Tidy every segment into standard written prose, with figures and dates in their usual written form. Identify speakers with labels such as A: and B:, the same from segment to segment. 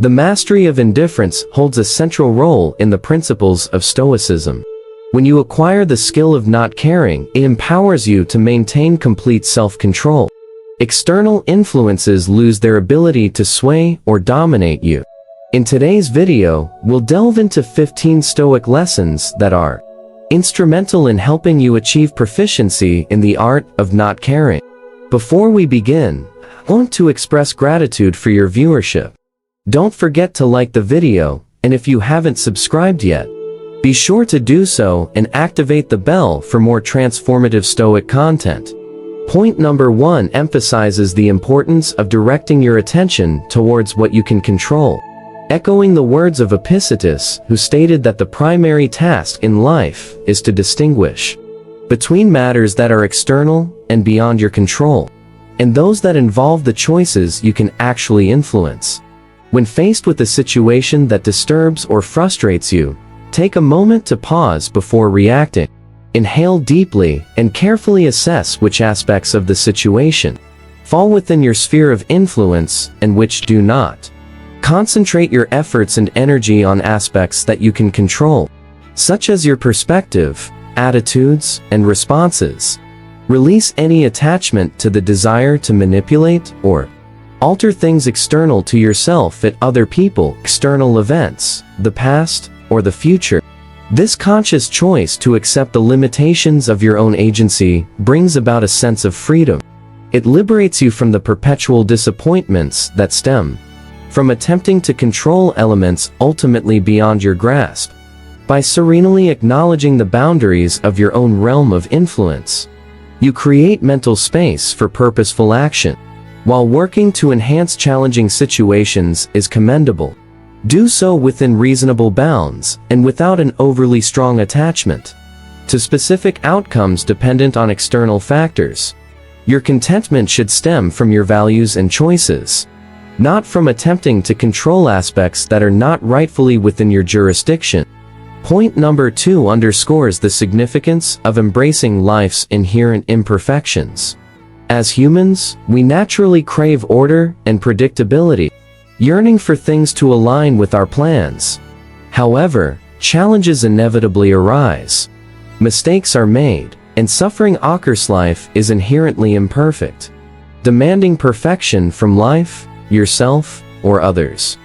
A: The mastery of indifference holds a central role in the principles of Stoicism. When you acquire the skill of not caring, it empowers you to maintain complete self-control. External influences lose their ability to sway or dominate you. In today's video, we'll delve into 15 Stoic lessons that are instrumental in helping you achieve proficiency in the art of not caring. Before we begin, I want to express gratitude for your viewership. Don't forget to like the video, and if you haven't subscribed yet, be sure to do so and activate the bell for more transformative Stoic content. Point number 1 emphasizes the importance of directing your attention towards what you can control. Echoing the words of Epictetus, who stated that the primary task in life is to distinguish between matters that are external and beyond your control, and those that involve the choices you can actually influence. When faced with a situation that disturbs or frustrates you, take a moment to pause before reacting. Inhale deeply and carefully assess which aspects of the situation fall within your sphere of influence and which do not. Concentrate your efforts and energy on aspects that you can control, such as your perspective, attitudes, and responses. Release any attachment to the desire to manipulate or alter things external to yourself at other people, external events, the past, or the future. This conscious choice to accept the limitations of your own agency brings about a sense of freedom. It liberates you from the perpetual disappointments that stem from attempting to control elements ultimately beyond your grasp. By serenely acknowledging the boundaries of your own realm of influence, you create mental space for purposeful action. While working to enhance challenging situations is commendable, do so within reasonable bounds and without an overly strong attachment to specific outcomes dependent on external factors. Your contentment should stem from your values and choices, not from attempting to control aspects that are not rightfully within your jurisdiction. Point number 2 underscores the significance of embracing life's inherent imperfections. As humans, we naturally crave order and predictability, yearning for things to align with our plans. However, challenges inevitably arise. Mistakes are made, and suffering occurs. Life is inherently imperfect. Demanding perfection from life, yourself, or others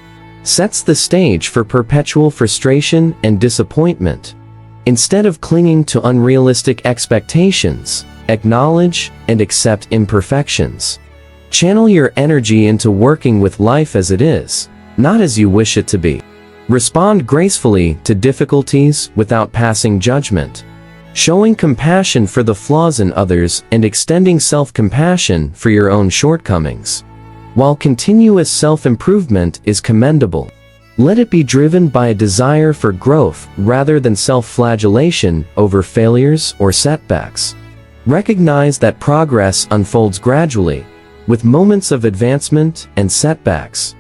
A: sets the stage for perpetual frustration and disappointment. Instead of clinging to unrealistic expectations, acknowledge and accept imperfections. Channel your energy into working with life as it is, not as you wish it to be. Respond gracefully to difficulties without passing judgment, showing compassion for the flaws in others and extending self-compassion for your own shortcomings. While continuous self-improvement is commendable, let it be driven by a desire for growth rather than self-flagellation over failures or setbacks. Recognize that progress unfolds gradually, with moments of advancement and setbacks.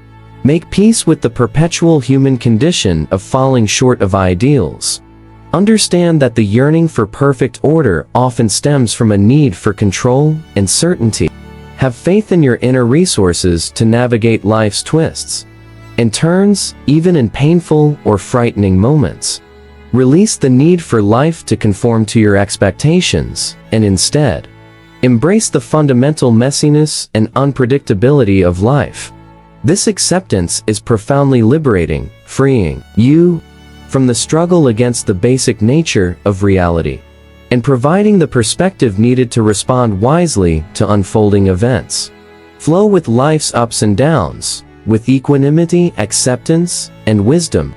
A: Make peace with the perpetual human condition of falling short of ideals. Understand that the yearning for perfect order often stems from a need for control and certainty. Have faith in your inner resources to navigate life's twists and turns, even in painful or frightening moments. Release the need for life to conform to your expectations, and instead, embrace the fundamental messiness and unpredictability of life. This acceptance is profoundly liberating, freeing you from the struggle against the basic nature of reality, and providing the perspective needed to respond wisely to unfolding events. Flow with life's ups and downs, with equanimity, acceptance, and wisdom.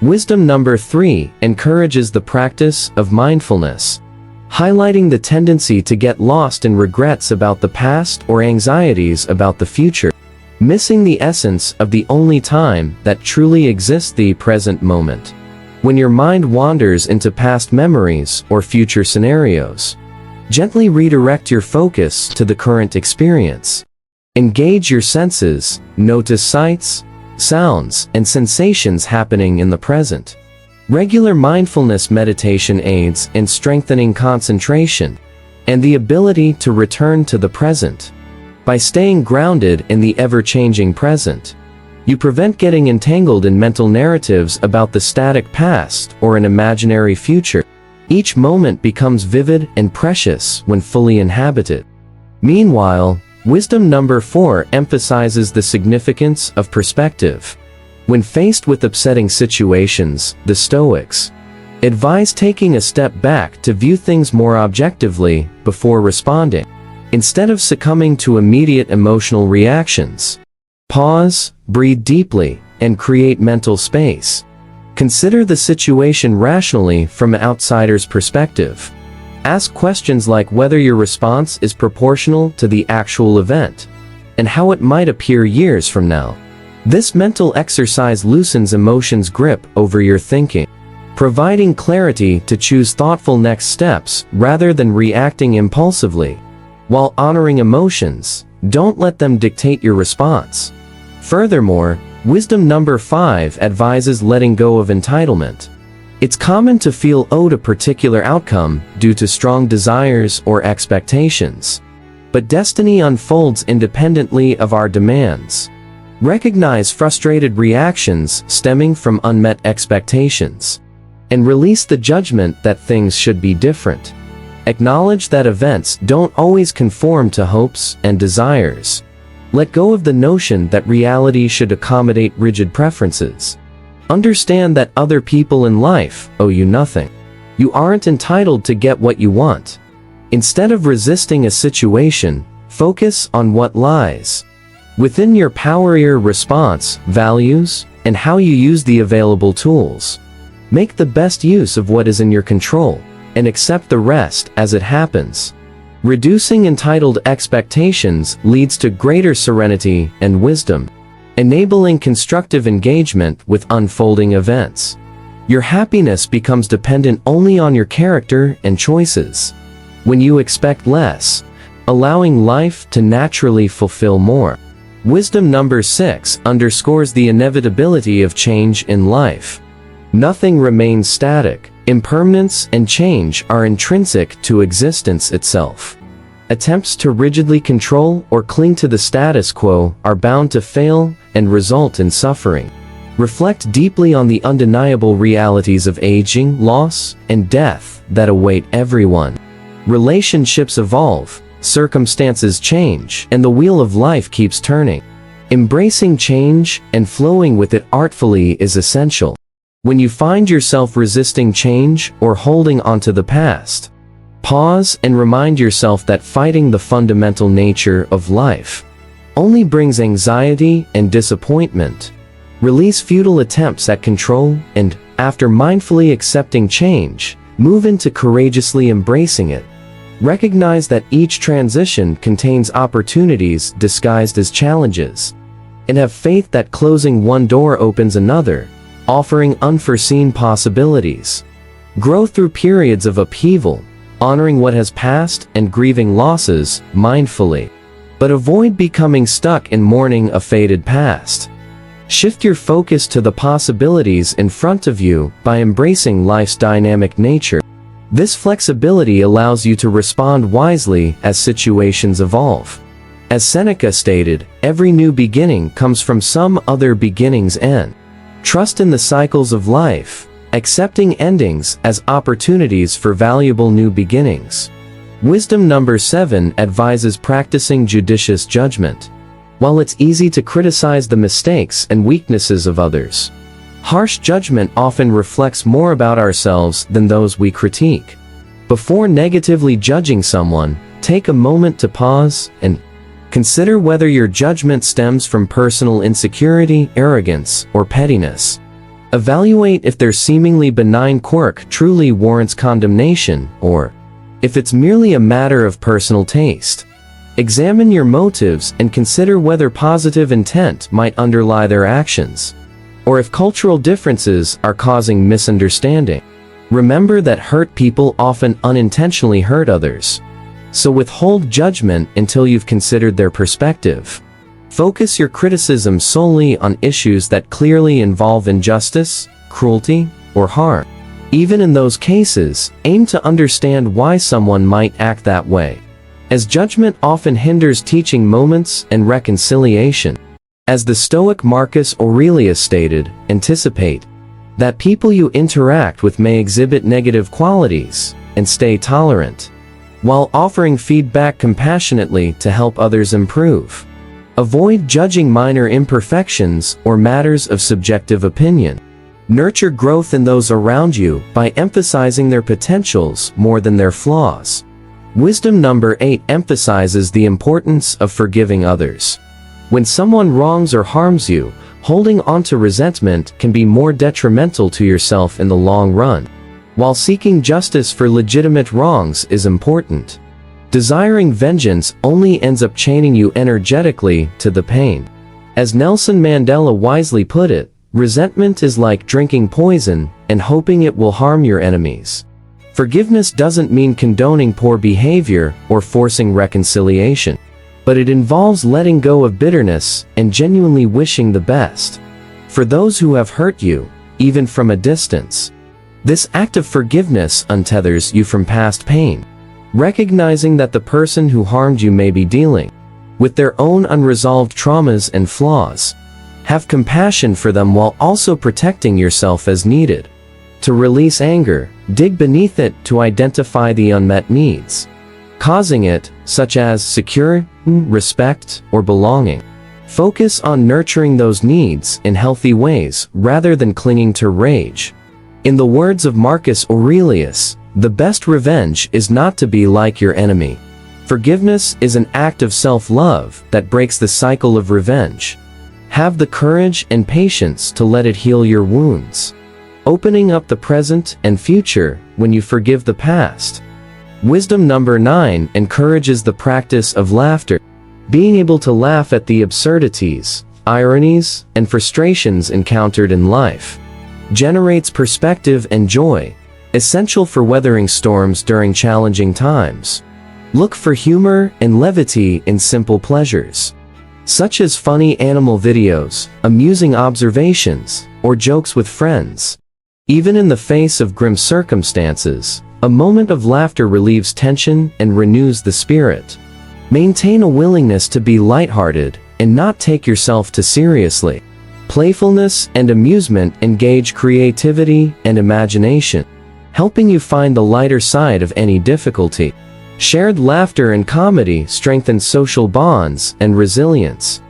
A: Wisdom number 3 encourages the practice of mindfulness, highlighting the tendency to get lost in regrets about the past or anxieties about the future, missing the essence of the only time that truly exists, the present moment. When your mind wanders into past memories or future scenarios, gently redirect your focus to the current experience. Engage your senses, notice sights, sounds, and sensations happening in the present. Regular mindfulness meditation aids in strengthening concentration and the ability to return to the present. By staying grounded in the ever-changing present, You prevent getting entangled in mental narratives about the static past or an imaginary future. Each moment becomes vivid and precious when fully inhabited. Meanwhile, wisdom number 4 emphasizes the significance of perspective. When faced with upsetting situations, the Stoics advise taking a step back to view things more objectively before responding. Instead of succumbing to immediate emotional reactions, pause, breathe deeply, and create mental space. Consider the situation rationally from an outsider's perspective. Ask questions like whether your response is proportional to the actual event, and how it might appear years from now. This mental exercise loosens emotions' grip over your thinking, providing clarity to choose thoughtful next steps rather than reacting impulsively. While honoring emotions, don't let them dictate your response. Furthermore, wisdom number 5 advises letting go of entitlement. It's common to feel owed a particular outcome due to strong desires or expectations. But destiny unfolds independently of our demands. Recognize frustrated reactions stemming from unmet expectations, and release the judgment that things should be different. Acknowledge that events don't always conform to hopes and desires. Let go of the notion that reality should accommodate rigid preferences. Understand that other people in life owe you nothing. You aren't entitled to get what you want. Instead of resisting a situation, focus on what lies within your power, your response, values, and how you use the available tools. Make the best use of what is in your control, and accept the rest as it happens. Reducing entitled expectations leads to greater serenity and wisdom, enabling constructive engagement with unfolding events. Your happiness becomes dependent only on your character and choices. When you expect less, allowing life to naturally fulfill more. Wisdom number 6 underscores the inevitability of change in life. Nothing remains static. Impermanence and change are intrinsic to existence itself. Attempts to rigidly control or cling to the status quo are bound to fail and result in suffering. Reflect deeply on the undeniable realities of aging, loss, and death that await everyone. Relationships evolve, circumstances change, and the wheel of life keeps turning. Embracing change and flowing with it artfully is essential. When you find yourself resisting change or holding onto the past, pause and remind yourself that fighting the fundamental nature of life only brings anxiety and disappointment. Release futile attempts at control and, after mindfully accepting change, move into courageously embracing it. Recognize that each transition contains opportunities disguised as challenges, and have faith that closing one door opens another, offering unforeseen possibilities. Grow through periods of upheaval, honoring what has passed and grieving losses mindfully. But avoid becoming stuck in mourning a faded past. Shift your focus to the possibilities in front of you by embracing life's dynamic nature. This flexibility allows you to respond wisely as situations evolve. As Seneca stated, every new beginning comes from some other beginning's end. Trust in the cycles of life, accepting endings as opportunities for valuable new beginnings. Wisdom number 7 advises practicing judicious judgment. While it's easy to criticize the mistakes and weaknesses of others, harsh judgment often reflects more about ourselves than those we critique. Before negatively judging someone, take a moment to pause and consider whether your judgment stems from personal insecurity, arrogance, or pettiness. Evaluate if their seemingly benign quirk truly warrants condemnation, or if it's merely a matter of personal taste. Examine your motives and consider whether positive intent might underlie their actions, or if cultural differences are causing misunderstanding. Remember that hurt people often unintentionally hurt others, so withhold judgment until you've considered their perspective. Focus your criticism solely on issues that clearly involve injustice, cruelty, or harm. Even in those cases, aim to understand why someone might act that way, as judgment often hinders teaching moments and reconciliation. As the Stoic Marcus Aurelius stated, anticipate that people you interact with may exhibit negative qualities, and stay tolerant, while offering feedback compassionately to help others improve. Avoid judging minor imperfections or matters of subjective opinion. Nurture growth in those around you by emphasizing their potentials more than their flaws. Wisdom number 8 emphasizes the importance of forgiving others. When someone wrongs or harms you, holding on to resentment can be more detrimental to yourself in the long run. While seeking justice for legitimate wrongs is important, desiring vengeance only ends up chaining you energetically to the pain. As Nelson Mandela wisely put it, resentment is like drinking poison and hoping it will harm your enemies. Forgiveness doesn't mean condoning poor behavior or forcing reconciliation, but it involves letting go of bitterness and genuinely wishing the best for those who have hurt you, even from a distance. This act of forgiveness untethers you from past pain, recognizing that the person who harmed you may be dealing with their own unresolved traumas and flaws. Have compassion for them while also protecting yourself as needed. To release anger, dig beneath it to identify the unmet needs causing it, such as security, respect, or belonging. Focus on nurturing those needs in healthy ways rather than clinging to rage. In the words of Marcus Aurelius, the best revenge is not to be like your enemy. Forgiveness is an act of self-love that breaks the cycle of revenge. Have the courage and patience to let it heal your wounds, opening up the present and future when you forgive the past. Wisdom number 9 encourages the practice of laughter. Being able to laugh at the absurdities, ironies, and frustrations encountered in life generates perspective and joy, essential for weathering storms during challenging times. Look for humor and levity in simple pleasures, such as funny animal videos, amusing observations, or jokes with friends. Even in the face of grim circumstances, a moment of laughter relieves tension and renews the spirit. Maintain a willingness to be lighthearted and not take yourself too seriously. Playfulness and amusement engage creativity and imagination, helping you find the lighter side of any difficulty. Shared laughter and comedy strengthen social bonds and resilience,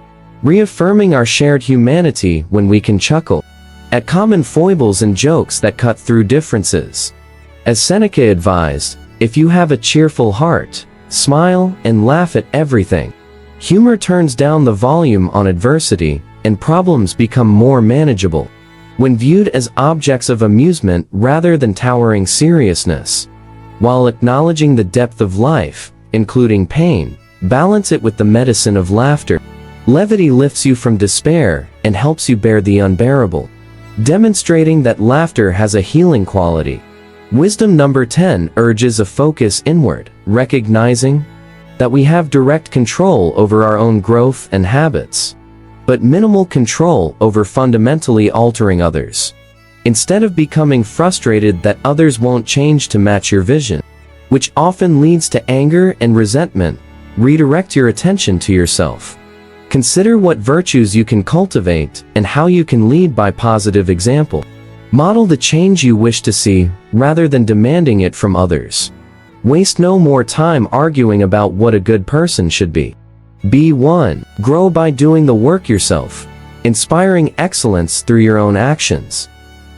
A: reaffirming our shared humanity when we can chuckle at common foibles and jokes that cut through differences. As Seneca advised, if you have a cheerful heart, smile and laugh at everything. Humor turns down the volume on adversity, and problems become more manageable when viewed as objects of amusement rather than towering seriousness. While acknowledging the depth of life, including pain, balance it with the medicine of laughter. Levity lifts you from despair and helps you bear the unbearable, demonstrating that laughter has a healing quality. Wisdom number 10 urges a focus inward, recognizing that we have direct control over our own growth and habits, but minimal control over fundamentally altering others. Instead of becoming frustrated that others won't change to match your vision, which often leads to anger and resentment, redirect your attention to yourself. Consider what virtues you can cultivate and how you can lead by positive example. Model the change you wish to see, rather than demanding it from others. Waste no more time arguing about what a good person should be. Be one. Grow by doing the work yourself, inspiring excellence through your own actions,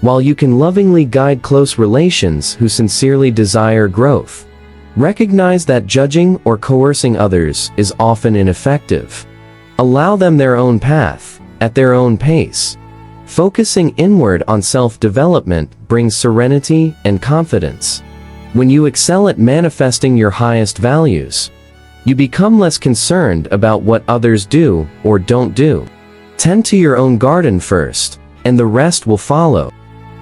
A: while you can lovingly guide close relations who sincerely desire growth. Recognize that judging or coercing others is often ineffective. Allow them their own path, at their own pace. Focusing inward on self-development brings serenity and confidence. When you excel at manifesting your highest values, you become less concerned about what others do or don't do. Tend to your own garden first, and the rest will follow.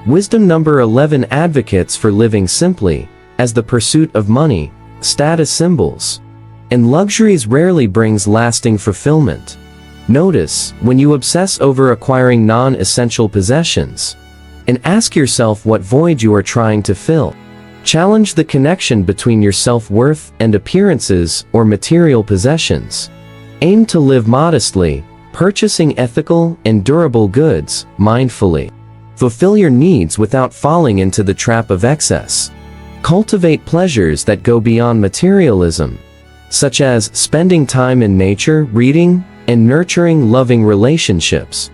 A: Wisdom number 11 advocates for living simply, as the pursuit of money, status symbols, and luxuries rarely brings lasting fulfillment. Notice when you obsess over acquiring non-essential possessions, and ask yourself what void you are trying to fill. Challenge the connection between your self-worth and appearances or material possessions. Aim to live modestly, Purchasing ethical and durable goods mindfully. Fulfill your needs without falling into the trap of excess. Cultivate pleasures that go beyond materialism, such as spending time in nature, reading, and nurturing loving relationships.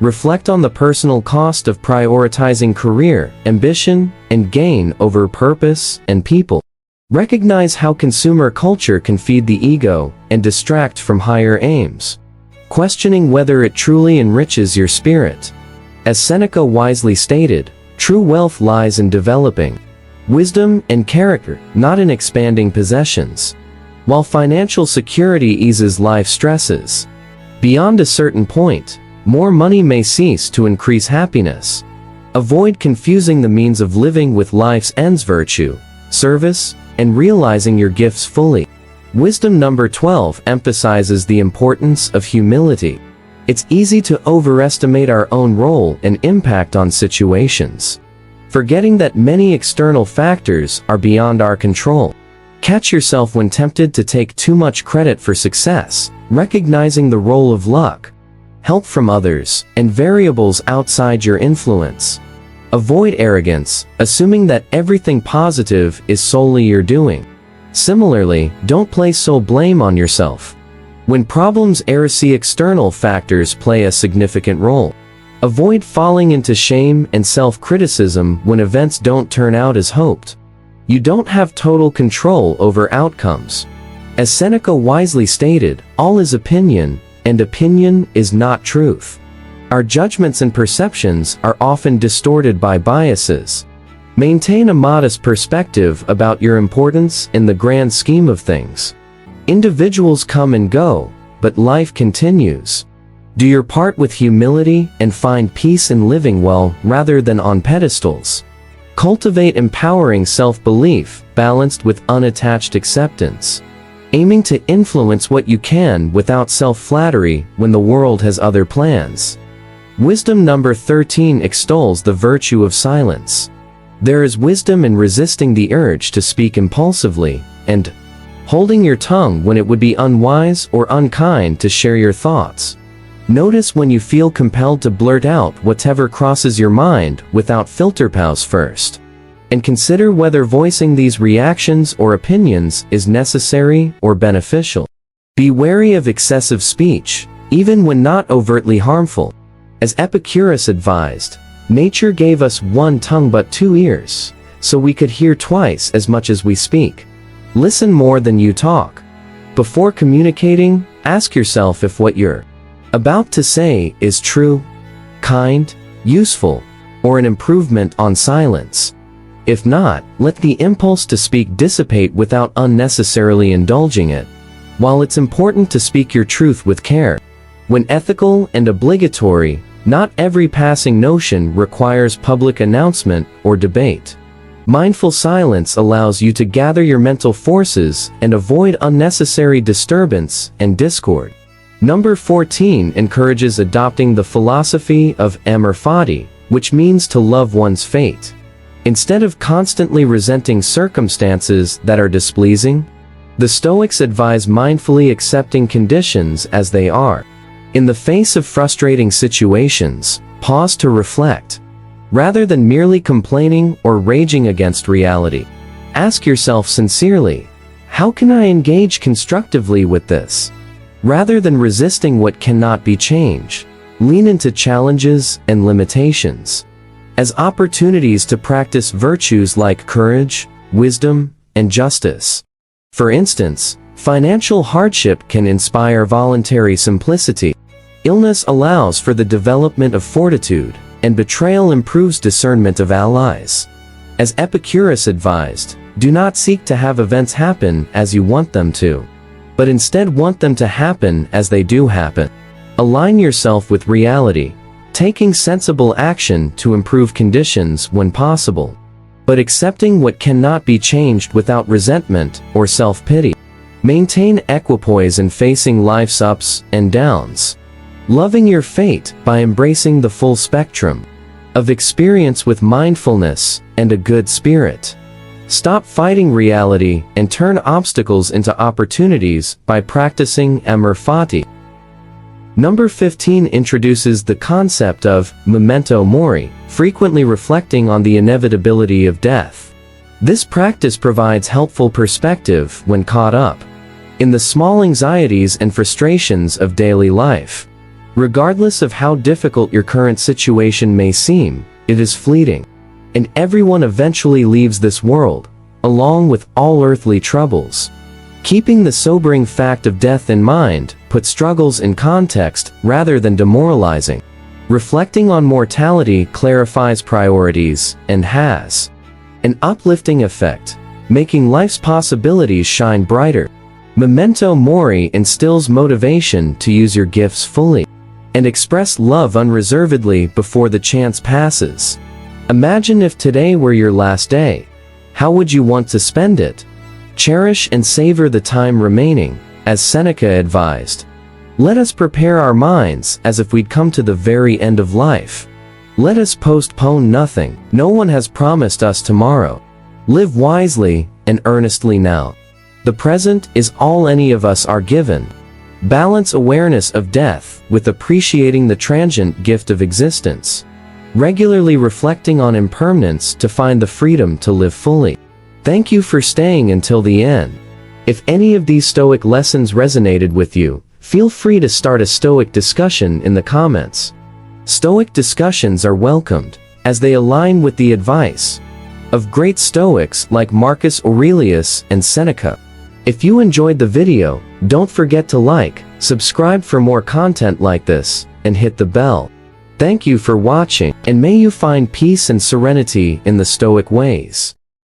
A: Reflect on the personal cost of prioritizing career, ambition, and gain over purpose and people. Recognize how consumer culture can feed the ego and distract from higher aims, questioning whether it truly enriches your spirit. As Seneca wisely stated, true wealth lies in developing wisdom and character, not in expanding possessions. While financial security eases life stresses, beyond a certain point, more money may cease to increase happiness. Avoid confusing the means of living with life's ends: virtue, service, and realizing your gifts fully. Wisdom number 12 emphasizes the importance of humility. It's easy to overestimate our own role and impact on situations, forgetting that many external factors are beyond our control. Catch yourself when tempted to take too much credit for success, recognizing the role of luck, help from others, and variables outside your influence. Avoid arrogance, assuming that everything positive is solely your doing. Similarly, don't place sole blame on yourself when problems see external factors play a significant role. Avoid falling into shame and self-criticism when events don't turn out as hoped. You don't have total control over outcomes. As Seneca wisely stated, all is opinion, and opinion is not truth. Our judgments and perceptions are often distorted by biases. Maintain a modest perspective about your importance in the grand scheme of things. Individuals come and go, but life continues. Do your part with humility and find peace in living well rather than on pedestals. Cultivate empowering self-belief, balanced with unattached acceptance, aiming to influence what you can without self-flattery when the world has other plans. Wisdom number 13 extols the virtue of silence. There is wisdom in resisting the urge to speak impulsively, and holding your tongue when it would be unwise or unkind to share your thoughts. Notice when you feel compelled to blurt out whatever crosses your mind without filter. Pause first, and consider whether voicing these reactions or opinions is necessary or beneficial. Be wary of excessive speech, even when not overtly harmful. As Epicurus advised, nature gave us one tongue but two ears, so we could hear twice as much as we speak. Listen more than you talk. Before communicating, ask yourself if what you're about to say is true, kind, useful, or an improvement on silence. If not, let the impulse to speak dissipate without unnecessarily indulging it. While it's important to speak your truth with care, when ethical and obligatory, not every passing notion requires public announcement or debate. Mindful silence allows you to gather your mental forces and avoid unnecessary disturbance and discord. Number 14 encourages adopting the philosophy of amor fati, which means to love one's fate. Instead of constantly resenting circumstances that are displeasing, the Stoics advise mindfully accepting conditions as they are. In the face of frustrating situations, pause to reflect. Rather than merely complaining or raging against reality, ask yourself sincerely, how can I engage constructively with this? Rather than resisting what cannot be changed, lean into challenges and limitations as opportunities to practice virtues like courage, wisdom, and justice. For instance, financial hardship can inspire voluntary simplicity. Illness allows for the development of fortitude, and betrayal improves discernment of allies. As Epicurus advised, do not seek to have events happen as you want them to, but instead want them to happen as they do happen. Align yourself with reality, taking sensible action to improve conditions when possible, but accepting what cannot be changed without resentment or self-pity. Maintain equipoise in facing life's ups and downs, loving your fate by embracing the full spectrum of experience with mindfulness and a good spirit. Stop fighting reality and turn obstacles into opportunities by practicing amor fati. Number 15 introduces the concept of memento mori, frequently reflecting on the inevitability of death. This practice provides helpful perspective when caught up in the small anxieties and frustrations of daily life. Regardless of how difficult your current situation may seem, it is fleeting, and everyone eventually leaves this world, along with all earthly troubles. Keeping the sobering fact of death in mind puts struggles in context rather than demoralizing. Reflecting on mortality clarifies priorities and has an uplifting effect, making life's possibilities shine brighter. Memento mori instills motivation to use your gifts fully and express love unreservedly before the chance passes. Imagine if today were your last day. How would you want to spend it? Cherish and savor the time remaining, as Seneca advised. Let us prepare our minds as if we'd come to the very end of life. Let us postpone nothing. No one has promised us tomorrow. Live wisely and earnestly now. The present is all any of us are given. Balance awareness of death with appreciating the transient gift of existence. Regularly reflecting on impermanence to find the freedom to live fully. Thank you for staying until the end. If any of these Stoic lessons resonated with you, feel free to start a Stoic discussion in the comments. Stoic discussions are welcomed, as they align with the advice of great Stoics like Marcus Aurelius and Seneca. If you enjoyed the video, don't forget to like, subscribe for more content like this, and hit the bell. Thank you for watching, and may you find peace and serenity in the Stoic ways.